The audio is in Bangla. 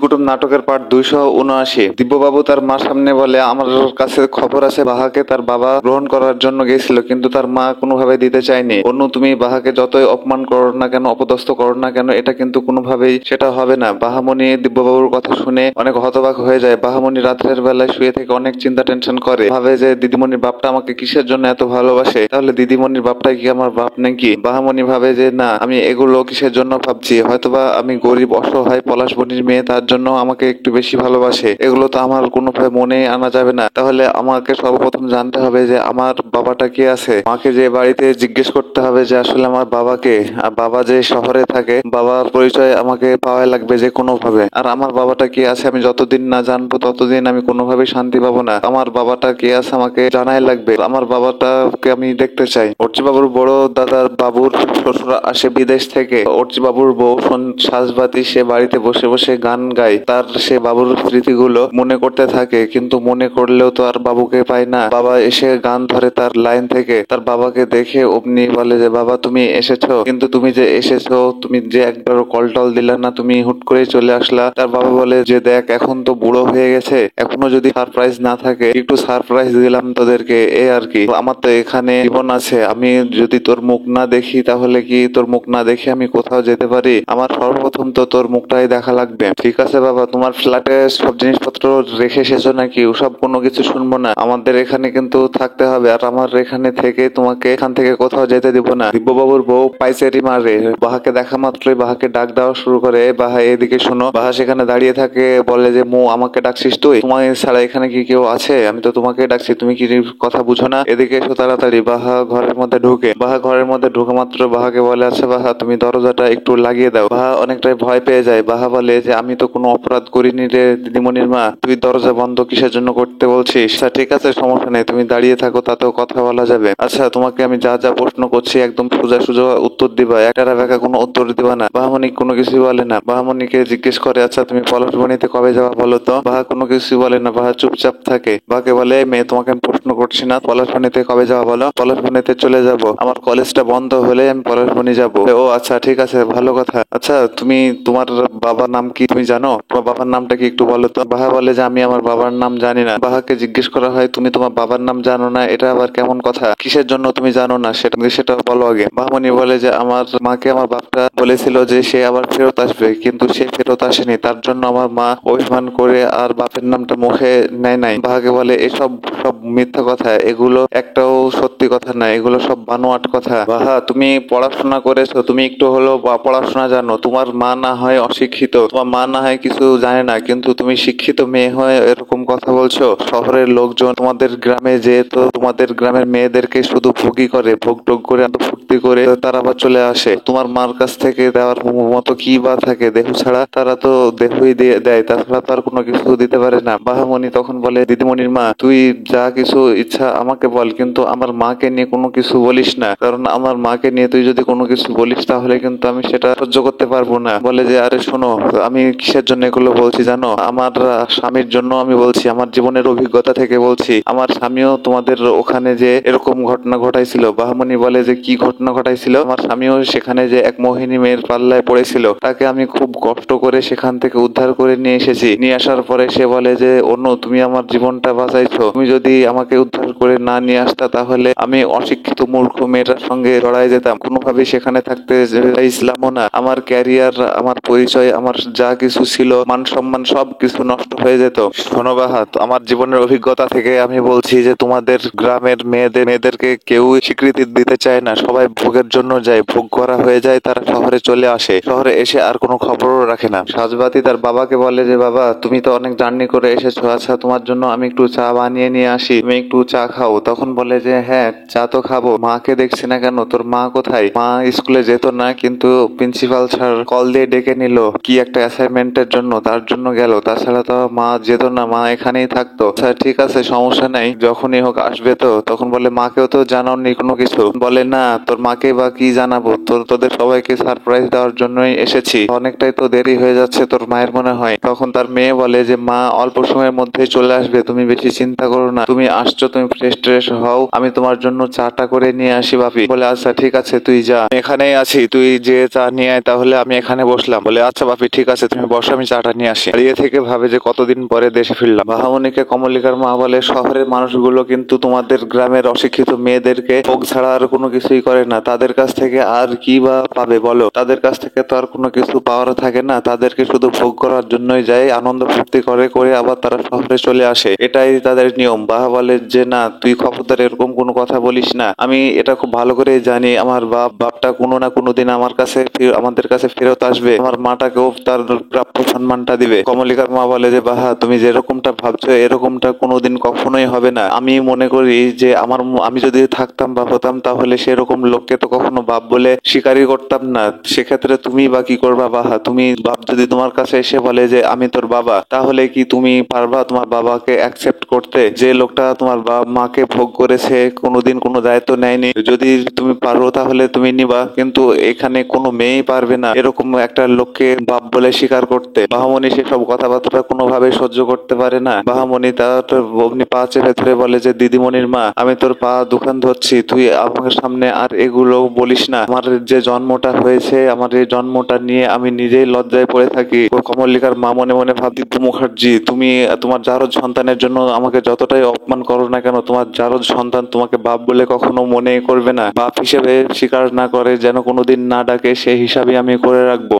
কুটুম নাটকের পার্ট 279। দিব্যবাবু তার মার সামনে বলে, আমার কাছে খবর আছে বাহাকে তার বাবা গ্রহণ করার জন্য গেছিল, কিন্তু তার মা কোনোভাবে দিতে চায়নি। অনু, তুমি বাহাকে যতই অপমান করো না কেন, অপদস্থ করো না কেন, এটা কিন্তু কোনোভাবেই সেটা হবে না। বাহামণি দিব্যবাবুর কথা শুনে অনেক হতবাক হয়ে যায়। বাহামণি রাত্রের বেলায় শুয়ে থেকে অনেক চিন্তা টেনশন করে, ভাবে যে দিদিমণির বাপটা আমাকে কিসের জন্য এত ভালোবাসে, তাহলে দিদিমণির বাপটাই কি আমার বাপ নাকি? বাহামণি ভাবে যে না, আমি এগুলো কিসের জন্য ভাবছি, হয়তোবা আমি গরিব অসহায় পলাশবনির মেয়ে, তার জন্য আমাকে একটু বেশি ভালোবাসে। এগুলো তো আমার কোনোভাবে মনে আনা যাবে না। তাহলে আমাকে সর্বপ্রথম জানতে হবে যে আমার বাবাটা কে আছে। মাকে যে বাড়িতে জিজ্ঞেস করতে হবে যে আসলে আমার বাবাকে, আর বাবা যে শহরে থাকে, বাবার পরিচয় আমাকে পাওয়া লাগবে যে কোনো ভাবে। আর আমার বাবাটা কে আছে আমি যতদিন না জানবো ততদিন আমি কোনোভাবেই শান্তি পাবো না। আমার বাবাটা কে আছে আমাকে জানাই লাগবে। আমার বাবাটাকে আমি দেখতে চাই। অর্চি বাবুর বড় দাদার বাবুর শ্বশুর আসে বিদেশ থেকে। অর্চি বাবুর বউ সাজবাতি, সে বাড়িতে বসে বসে গান গায়। তার সে বাবুর স্মৃতিগুলো মনে করতে থাকে, কিন্তু মনে করলেও তো আর বাবুকে পায় না। বাবা এসে গান ধরে তার লাইন থেকে, তার বাবাকে দেখে অমনি বলে যে বাবা তুমি এসেছো, কিন্তু তুমি যে এসেছো, তুমি যে একবার কল টল দিলা না, তুমি হুট করে চলে আসলা। তার বাবা বলে যে দেখ, এখন তো বুড়ো হয়ে গেছে, এখনো যদি সারপ্রাইজ না থাকে, একটু সারপ্রাইজ দিলাম তোদেরকে, এ আর কি। আমার তো এখানে জীবন আছে, আমি যদি তোর মুখ না দেখি তাহলে কি তোর মুখ না দেখে আমি কোথাও যেতে পারি? আমার সর্বপ্রথম তো তোর মুখটাই দেখা লাগবে। ঠিক আছে বাবা, তোমার ফ্ল্যাটে সব জিনিসপত্র রেখে এসেছো নাকি? ওসব কোনো কিছু শুনবো না, আমাদের এখানে কিন্তু থাকতে হবে, আর আমার এখানে থেকে তোমাকে এখান থেকে কোথাও যেতে দিব না। দিব্যবাবুর বউ পাইচারি মারে, বাহাকে দেখা মাত্রই বাহাকে ডাক দেওয়া শুরু করে, বাহা এদিকে শোনো। বাহা সেখানে দাঁড়িয়ে থাকে, বলে যে মু, আমাকে ডাকছিস তুই? তোমার ছাড়া এখানে কি কেউ আছে? আমি তো তোমাকে ডাকছি, তুমি কি কথা বুঝো না? এদিকে এসো তাড়াতাড়ি। বাহা ঘরের মধ্যে ঢুকে, বাহা ঘরের মধ্যে ঢুকে মাত্র বাহাকে বলে, আচ্ছা বাহা তুমি দরজাটা একটু লাগিয়ে দাও। বাহা অনেকটাই ভয় পেয়ে যায়। বাহা বলে যে আমি তো কোনো অপরাধ করিনি রে দিদিমণির মা, তুই দরজা বন্ধ কিসের জন্য করতে বলছিস? আচ্ছা ঠিক আছে, সমস্যা নেই, তুমি দাঁড়িয়ে থাকো, তাতেও কথা বলা যাবে। আচ্ছা তোমাকে আমি যা যা প্রশ্ন করছি একদম সোজা সোজা উত্তর দিবা, একটা ব্যাকা কোনো উত্তর দিবা না। বাহামণি কোনো কিছুই বলে না। বাহামণিকে জিজ্ঞেস করে, আচ্ছা তুমি পলাশবনিতে কবে যাওয়া বলো তো? বাহা কোনো কিছুই বলে না, বাহা চুপচাপ থাকে। বাহাকে বলে, মেয়ে তোমাকে আমি প্রশ্ন করছি না, পলাশবনিতে কবে যাওয়া বলো? পলাশবনিতে চলে যাব, আমার কলেজটা বন্ধ হলে আমি পলাশবনি যাবো। ও আচ্ছা ঠিক আছে, ভালো কথা। আচ্ছা তুমি, তোমার বাবার নাম কি তুমি জানো? তোমার বাবার নামটা কি একটু বলো তো? বাহা বলে যে আমি আমার বাবার নাম জানি না। বাহাকে জিজ্ঞেস করা হয়, তুমি তোমার বাবার নাম জানো না, এটা আবার কেমন কথা? কিসের জন্য তুমি জানো না সেটা বলো আগে। বাহামণি বলে যে আমার মাকে আমার বাপটা বলেছিল যে সে আবার ফেরত আসবে, কিন্তু সে ফেরত আসেনি, তার জন্য আমার মা অভিমান করে আর বাপের নামটা মুখে নেয় নাই। বাহাকে বলে এসব সব মিথ্যা কথা, এগুলো একটাও সত্যি কথা না, এগুলো সব বানোয়াট কথা। বাহা তুমি পড়াশোনা করেছো, তুমি একটু হলেও পড়াশোনা জানো। তোমার মা না হয় অশিক্ষিত, তোমার মা না হয় কিছু জানে না, কিন্তু তুমি শিক্ষিত মেয়ে হয়ে এরকম কথা বলছো? শহরের লোকজন তোমাদের গ্রামে যেহেতু তোমাদের গ্রামের মেয়েদেরকে শুধু ভোগই করে, ভোগ টোগ করে এত ফুর্তি করে তারা আবার চলে আসে। তোমার মার কাছ থেকে দেওয়ার মতো কি বা থাকে? দেহ ছাড়া, তারা তো দেহই দিয়ে দেয়, তাছাড়া তো আর কোনো কিছু দিতে পারে না। বাহামণি তখন বলে, দিদিমণির মা তুই যা কিছু ইচ্ছা আমাকে বল, কিন্তু আমার মাকে নিয়ে কোনো কিছু বলিস না, কারণ আমার মাকে নিয়ে তুই যদি কোনো কিছু বলিস তাহলে কিন্তু আমি সেটা সহ্য করতে পারবো না। বলে যে আরে শোনো, আমি কিসের জন্য এগুলো বলছি জানো? আমার স্বামীর জন্য আমি বলছি, আমার জীবনের অভিজ্ঞতা থেকে বলছি। আমার স্বামীও তোমাদের ওখানে যে এরকম ঘটনা ঘটাইছিল। বাহামণি বলে যে কি ঘটনা ঘটাইছিল? আমার স্বামীও সেখানে যে এক মোহিনী মেয়ের পাল্লায় পড়েছিল, তাকে আমি খুব কষ্ট করে সেখান থেকে উদ্ধার করে নিয়ে এসেছি। নিয়ে আসার পরে সে বলে যে অন্য, তুমি আমার জীবনটা বাঁচাইছো, তুমি যদি আমাকে উদ্ধার করে না নিয়ে আসতা তাহলে আমি অশিক্ষিত মূর্খ মেয়েটার সঙ্গে জড়াই যেতাম, কোনোভাবেই সেখানে থাকতে চাইছিলামও না। আমার ক্যারিয়ার, আমার পরিচয়, আমার যা কিছু ছিল, মান সম্মান সব কিছু নষ্ট হয়ে যেত। শোনো বাহাত, আমার জীবনের অভিজ্ঞতা থেকে আমি বলছি যে তোমাদের গ্রামের মেয়েদেরকে কেউ স্বীকৃতি দিতে চায় না, সবাই ভোগের জন্য যায়, ভোগ করা হয়ে যায় তারা শহরে চলে আসে, শহরে এসে আর কোনো খবরও রাখে না। সাজবাতি তার বাবাকে বলে যে বাবা তুমি তো অনেক জার্নি করে এসেছো, আচ্ছা তোমার জন্য আমি একটু চা বানিয়ে নিয়ে আসি, তুমি একটু চা খাও। তখন বলে যে হ্যাঁ চা তো খাবো, মাকে দেখছি না কেন? তোর মা কোথায়? মা স্কুলে যেত না, কিন্তু প্রিন্সিপাল স্যার কল দিয়ে ডেকে নিল কি একটা অ্যাসাইনমেন্টের জন্য, তার জন্য গেল, তাছাড়া তো মা যেত না, মা এখানেই থাকতো। স্যার ঠিক আছে সমস্যা নাই, যখনই হোক আসবে তো। তখন বলে মাকেও তো জানাওনি কোনো কিছু? বলে না, তোর মাকে বা কি জানাবো, তোদের সবাইকে সারপ্রাইজ দেওয়ার জন্যই এসেছি, অনেকটাই তো দেরি হয়ে যাচ্ছে তোর মায়ের মনে হয়। তখন তার মেয়ে বলে যে মা অল্প সময়ের মধ্যেই চলে আসবে, তুমি বেশি চিন্তা করো না, তুমি আসছো, তুমি ফ্রেশ ট্রেশ হও, আমি তোমার জন্য চাটা করে নিয়ে আসি। বাপি বলে আচ্ছা ঠিক আছে তুই যা, এখানেই আছি, তুই যে চা নিয়ে আয়, তাহলে আমি এখানে বসলাম। বলে আচ্ছা বাপি ঠিক আছে তুমি বসো। বসো আমি চাটা নিয়ে আসি। দাঁড়িয়ে থেকে ভাবে যে কতদিন পরে দেশে ফিরলাম। বাহামণিকে কমলিকার মা বলে, শহরের মানুষগুলো কিন্তু তোমাদের গ্রামের অশিক্ষিত মেয়েদেরকে ভোগ ছাড়া আর কোনো কিছুই করে না। তাদের কাছ থেকে আর কি বা পাবে বলো? তাদের কাছ থেকে তো আর কোনো কিছু পাওয়ার থাকে না। তাদেরকে শুধু ভোগ করার জন্যই যায়, আনন্দ ফুর্তি করে করে আবার তারা শহরে চলে আসে। এটাই তাদের নিয়ম। বাহা বলে যে না, তুই খবরদার এরকম কোনো কথা বলিস না। আমি এটা খুব ভালো করে জানি, আমার বাপটা কোনো না কোনো দিন আমাদের কাছে ফেরত আসবে, আমার মাটাকেও তার প্রাপ্য সম্মানটা দিবে। কমলিকার মা বলে যে বাহা, তুমি যেরকমটা ভাবছো এরকমটা কোনোদিন কখনোই হবে না। আমি মনে করি যে আমি যদি থাকতাম বা হতাম, তাহলে সেরকম লোককে তো কখনো বাপ বলে স্বীকারই করতাম না। সেক্ষেত্রে তুমি বা কি করবা বাহা? তুমি বাপ যদি তোমার কাছে এসে বলে যে আমি তোর বাবা, তাহলে কি তুমি পারবা তোমার বাবাকে অ্যাকসেপ্ট করতে? যে লোকটা তোমার বাবা মাকে ভোগ করেছে, কোনোদিন কোনো দায়িত্ব নেয়নি, যদি তুমি পারো তাহলে তুমি নিবা, কিন্তু এখানে কোনো মেয়েই পারবে না এরকম একটা লোককে বাপ বলে স্বীকার করতে। বাহামণি সেসব কথাবার্তা কোনোভাবে সহ্য করতে পারে না। বাহামণি তার অগ্নি পা চেপে ধরে বলে যে দিদিমণির মা, আমি তোর পা দুখান ধরছি, তুই আমার সামনে আর এগুলো বলিস না। আমার যে জন্মটা হয়েছে, আমার এই জন্মটা নিয়ে আমি নিজেই লজ্জায় পড়ে থাকি। ও কমলিকার মা মনে মনে ভাব, দিব্য মুখার্জি, তুমি তোমার জারজ সন্তানের জন্য আমাকে যতটাই অপমান করো না কেন, তোমার জারজ সন্তান তোমাকে বাপ বলে কখনো মনে করবে না। বাপ হিসেবে স্বীকার না করে যেন কোনোদিন না ডাকে, সেই হিসাবে আমি করে রাখবো।